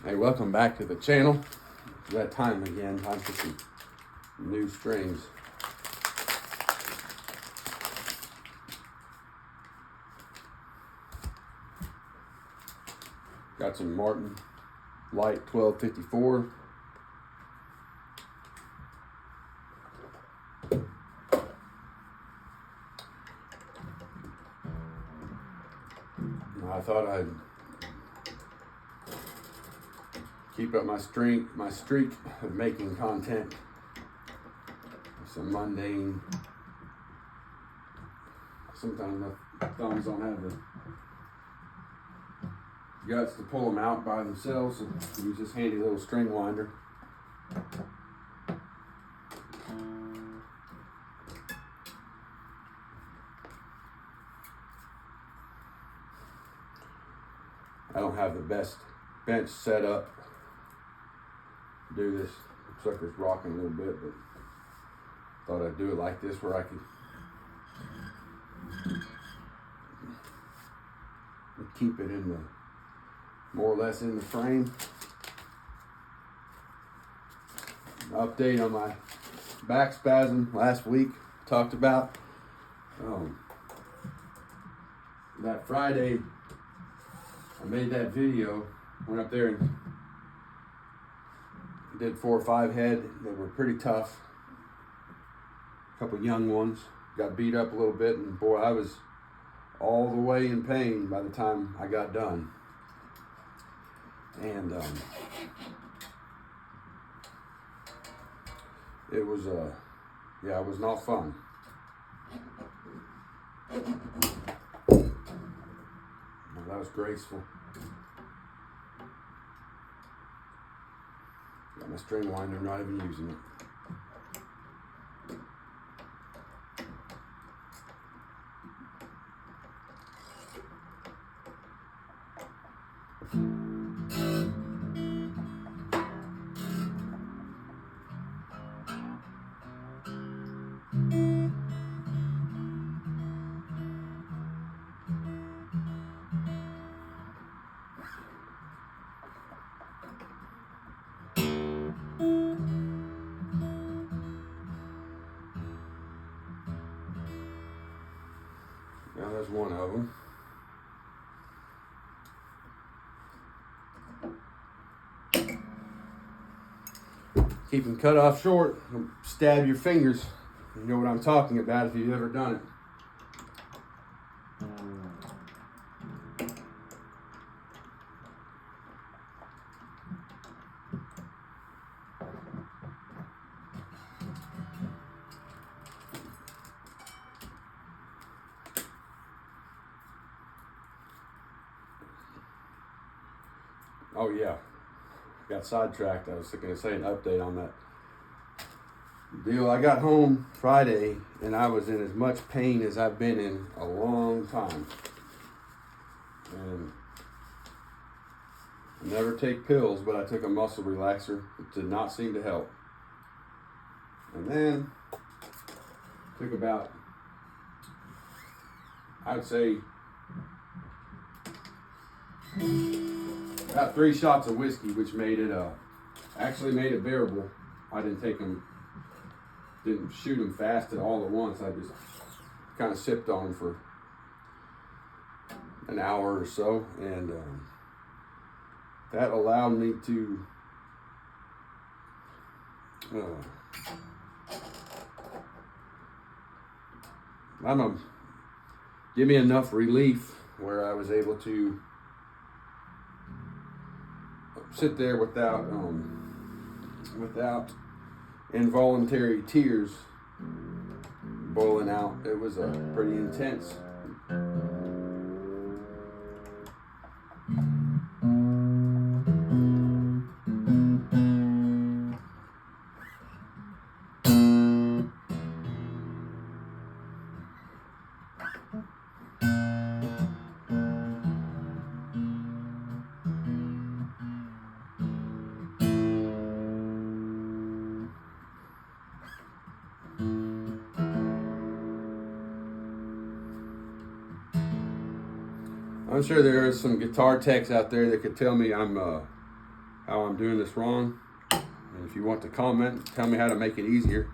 Hey, welcome back to the channel. It's that time again, time for some new strings. Got some Martin Light 1254. I thought I'd keep up my streak of making content. Some mundane. Sometimes my thumbs don't have the guts to pull them out by themselves, and use this handy little string winder. I don't have the best bench set up to do this. Sucker's rocking a little bit, but thought I'd do it like this where I could keep it in the more or less in the frame. Update on my back spasm last week. Talked about that Friday. I made that video, went up there and did 4 or 5 head. They were pretty tough. A couple young ones. Got beat up a little bit, and boy, I was all the way in pain by the time I got done. And it was yeah, it was not fun. Well, that was graceful. Got my string winder, not even using it. Now there's one of them. Keep them cut off short. Stab your fingers. You know what I'm talking about if you've ever done it. Oh yeah, got sidetracked. I was going to say an update on that deal. I got home Friday and I was in as much pain as I've been in a long time. And I never take pills, but I took a muscle relaxer. It did not seem to help. And then took about, I'd say, about 3 shots of whiskey, which made it actually made it bearable. I didn't shoot them fast at all at once. I just kind of sipped on them for an hour or so, and that allowed me to give me enough relief where I was able to sit there without involuntary tears boiling out. It was pretty intense. I'm sure there are some guitar techs out there that could tell me I'm how I'm doing this wrong. And if you want to comment, tell me how to make it easier.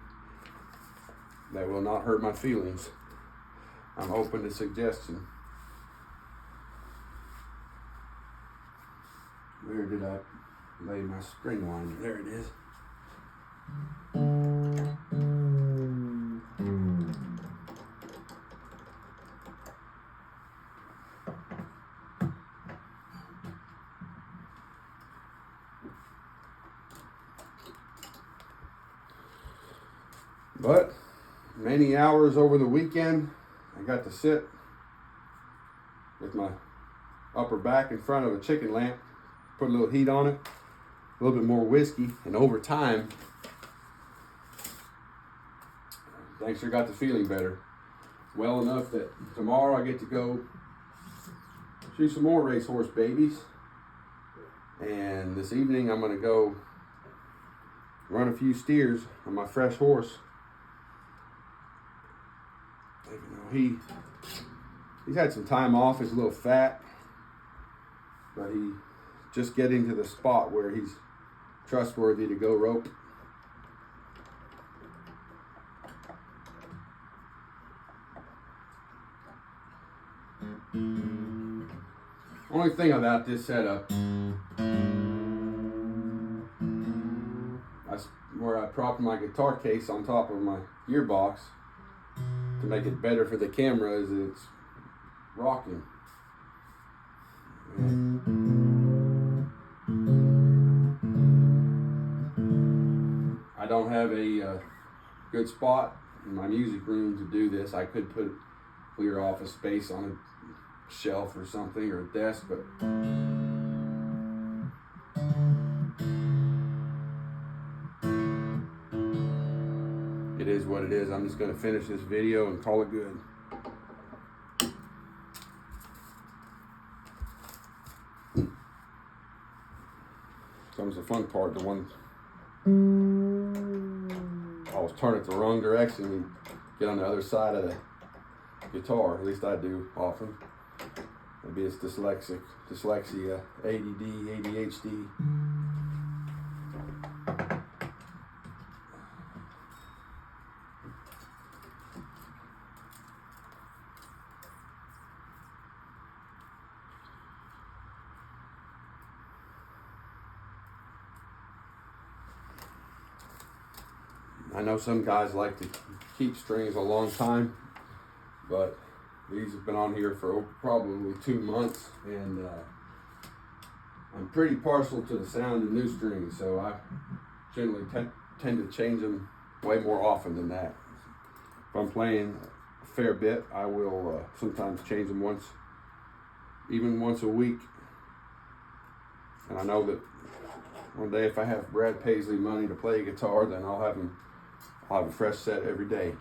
That will not hurt my feelings. I'm open to suggestion. Where did I lay my spring liner? There it is. But many hours over the weekend, I got to sit with my upper back in front of a chicken lamp, put a little heat on it, a little bit more whiskey, and over time, things sure got to feeling better. Well enough that tomorrow I get to go shoot some more racehorse babies. And this evening I'm going to go run a few steers on my fresh horse. He's had some time off. He's a little fat, but he just getting to the spot where he's trustworthy to go rope. Only thing about this setup, where I propped my guitar case on top of my gearbox to make it better for the camera, is that it's rocking. I don't have a good spot in my music room to do this. I could put clear office space on a shelf or something, or a desk, but it is what it is. I'm just going to finish this video and call it good. Comes the fun part. The one I was turning it the wrong direction and get on the other side of the guitar. At least I do often. Maybe it's dyslexia, ADD, ADHD. I know some guys like to keep strings a long time, but these have been on here for probably 2 months, and I'm pretty partial to the sound of new strings, so I generally tend to change them way more often than that. If I'm playing a fair bit, I will sometimes change them even once a week. And I know that one day if I have Brad Paisley money to play guitar, then I'll have a fresh set every day.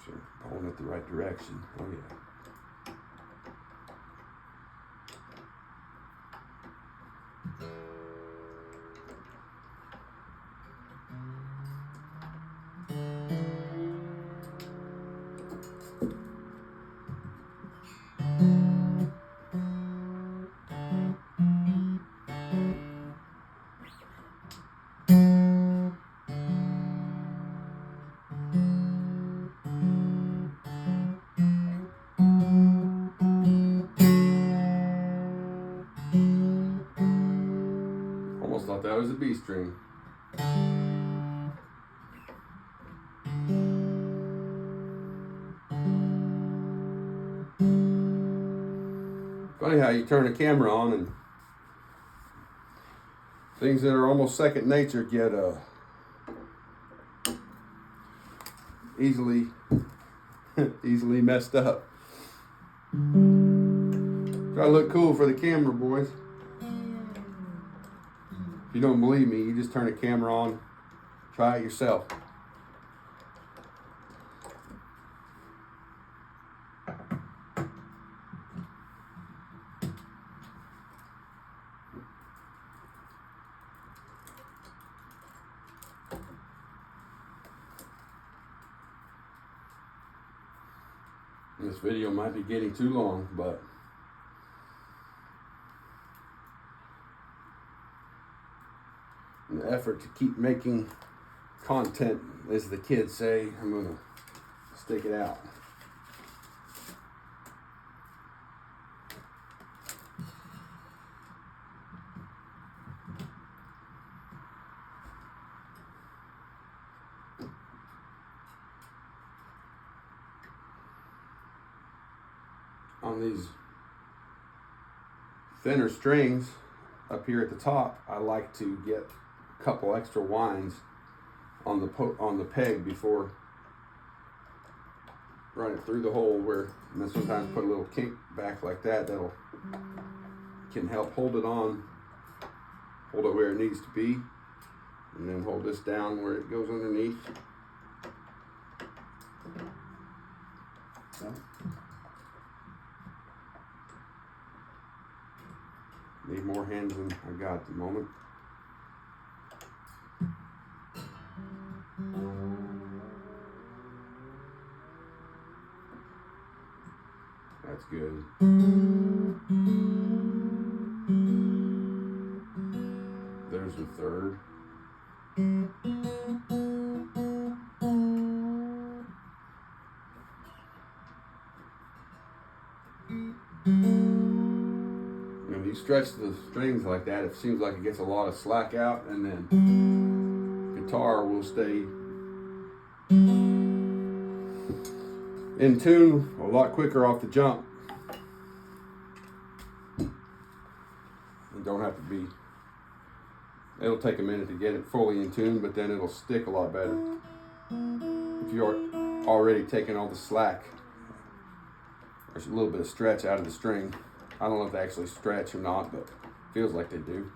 Sure, pulling it the right direction. Oh yeah. Almost thought that was a B string. Funny how you turn a camera on and things that are almost second nature get easily messed up. Try to look cool for the camera, boys. If you don't believe me, you just turn the camera on, try it yourself. This video might be getting too long, but the effort to keep making content, as the kids say, I'm gonna stick it out. On these thinner strings up here at the top, I like to get a couple extra winds on the peg before running through the hole, where, and then sometimes put a little kink back like that. That'll can help hold it where it needs to be, and then hold this down where it goes underneath. So, need more hands than I got at the moment. That's good. There's the third. When you stretch the strings like that, it seems like it gets a lot of slack out, and then guitar will stay in tune a lot quicker off the jump. And don't have to be, it'll take a minute to get it fully in tune, but then it'll stick a lot better if you're already taking all the slack. There's a little bit of stretch out of the string. I don't know if they actually stretch or not, but it feels like they do.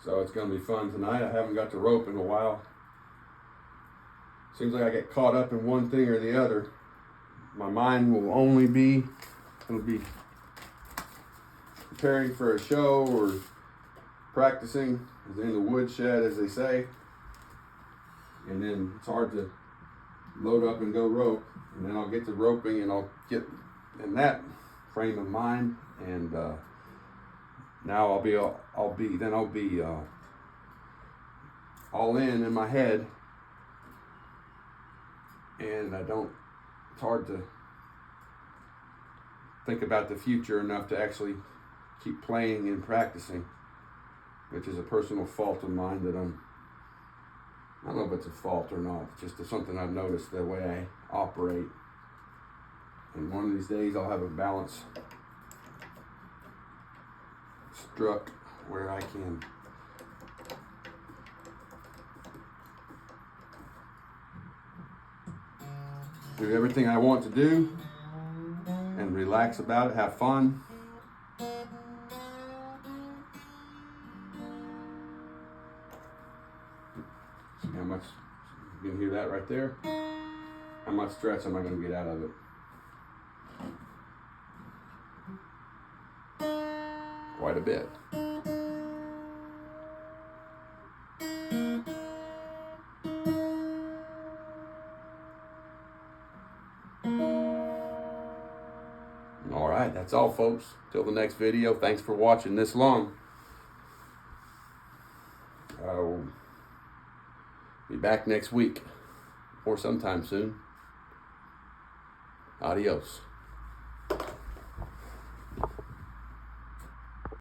So it's going to be fun tonight. I haven't got to rope in a while. Seems like I get caught up in one thing or the other. My mind will only be, it'll be preparing for a show or practicing in the woodshed, as they say. And then it's hard to load up and go rope. And then I'll get to roping and I'll get in that frame of mind. And now I'll be all in my head. And it's hard to think about the future enough to actually keep playing and practicing, which is a personal fault of mine that I don't know if it's a fault or not. It's just something I've noticed, the way I operate. And one of these days I'll have a balance struck where I can do everything I want to do and relax about it, have fun. See how much, you can hear that right there? How much stretch am I going to get out of it? Quite a bit. All right, that's all, folks. Till the next video, thanks for watching this long. I'll be back next week or sometime soon. Adios.